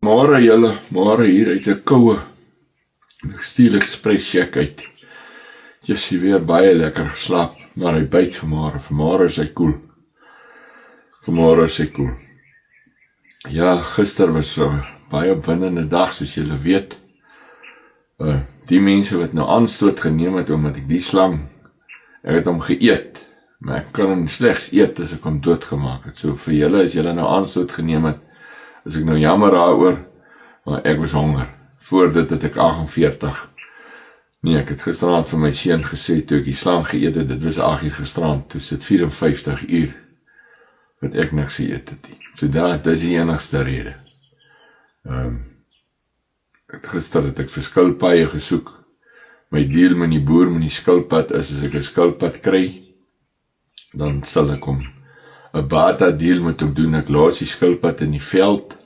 Môre julle, môre hier uit 'n koue Steel Express check uit. Jy weer baie lekker geslaap, maar hy byt vanmôre. Vanmôre is hy koel. Ja, gister was baie opwindende dag, soos julle weet. Die mense wat nou aanstoot geneem het omdat ek die slang, ek het hom geëet, maar ek kan hom slegs eet as ek hom doodgemaak het. So vir julle, as julle nou aanstoot geneem het, is ek nou jammer daaroor, maar ek was honger. Voor dit het ek 48. Nee, ek het gisterand vir my seun gesê, toe ek die slang geëet het, dit was 8 uur gisterand, toe sit 54 uur, wat ek niks geëet het nie. So dit is die enigste rede. Gister het ek vir skilpaaie gesoek. My deal met die boer met die skilpad is, as ek 'n skilpad kry, dan sal ek hom 'n bata deal met hom doen. Ek los die skilpad in die veld,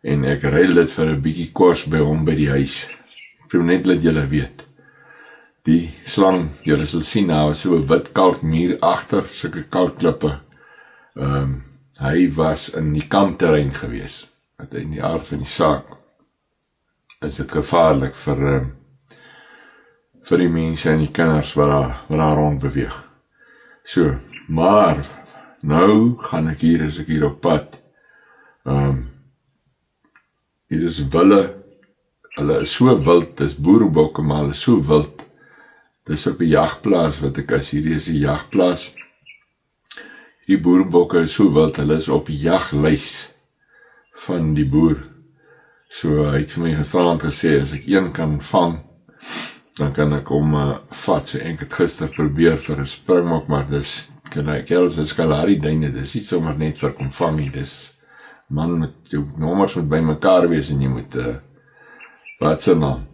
en ek ruil dit vir 'n bietjie kos by hom by die huis. Ek wil net laat julle weet. Die slang, julle sal sien, daar was so 'n wit kalkmuur agter, sulke kalkklippe. Hy was in die kampterrein gewees. Wat in die aard van die saak is dit gevaarlik vir die mense en die kinders wat daar rond beweeg. So, maar nou gaan ek hier, as ek hier op pad. Hier is wille, hulle is so wild, dis boerebokke, maar hulle is so wild. Dis op 'n jagplaas wat ek is, hierdie is 'n jagplaas. Die boerebokke is so wild, hulle is op die jaglys van die boer. So hy het vir my gisterand gesê, as ek een kan vang, dan kan ek hom vat. So ek het gister probeer vir 'n springbok, maar dis, kerels is Kalahari duine, dis nie sommer net vir kom vang nie, dis man met jou nommers moet by mekaar wees en jy moet, wat se naam,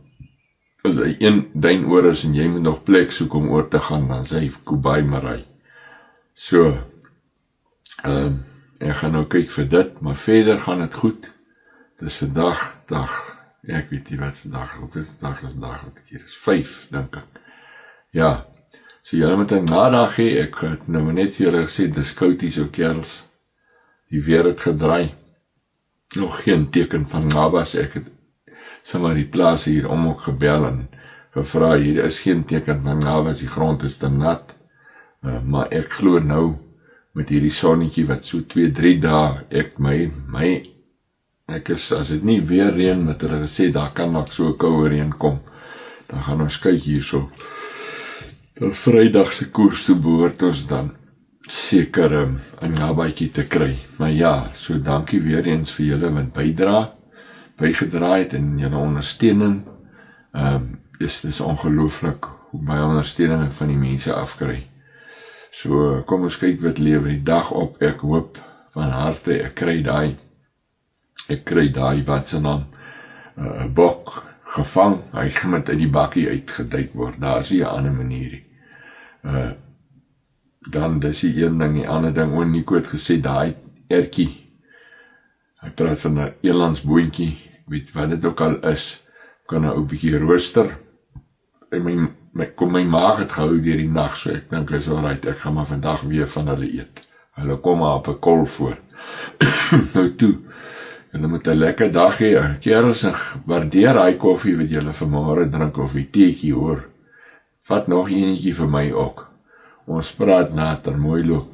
as hy een duin oor is en jy moet nog plek soek om oor te gaan, dan sê hy Kubai Marai. So, ek gaan nou kyk vir dit, maar verder gaan het goed. Dis vandag, ek weet nie wat se dag, ook is dag wat ek hier is, 5, dink ek. Ja, so julle moet 'n nadag hê, ek het nou net vir julle gesê, dis koud hier so kerels, die weer het gedraai, nog geen teken van nabas, ek het sommer die plaas hier om ook gebel en gevra, hier is geen teken van nabas, die grond is te nat, maar ek glo nou, met hierdie sonnetjie wat so 2-3 dae, ek is, as dit nie weer reën, met hulle gesê, daar kan nog so 'n koue reën kom, dan gaan ons kyk hier so, dan Vrydagse koers toe behoort ons dan seker 'n nabytjie te kry. Maar ja, so dankie weer eens vir julle wat bygedra het en julle ondersteuning. Dis ongelooflik hoe baie ondersteuning ek van die mense afkry. So kom ons kyk wat lewer die dag op. Ek hoop van harte ek kry daai wat se naam 'n bok gevang. Hy moet uit die bakkie uitgeduik word. Daar is nie 'n ander manier. Dan dis die een ding, die ander ding, Nico het gesê, daai ertjie, hy praat van 'n elandsboontjie, weet wat dit ook al is, kan nou 'n bietjie rooster, en my maag het gehou deur die nag, so ek dink is alright, ek gaan maar vandag weer van hulle eet, hulle kom maar op 'n kol voor. Nou toe, julle moet 'n lekker dag hê, kerels, waardeer hy koffie wat julle vanmôre drink, of die teetjie hoor, vat nog enetjie vir my ook. Ons praat later, mooi loop.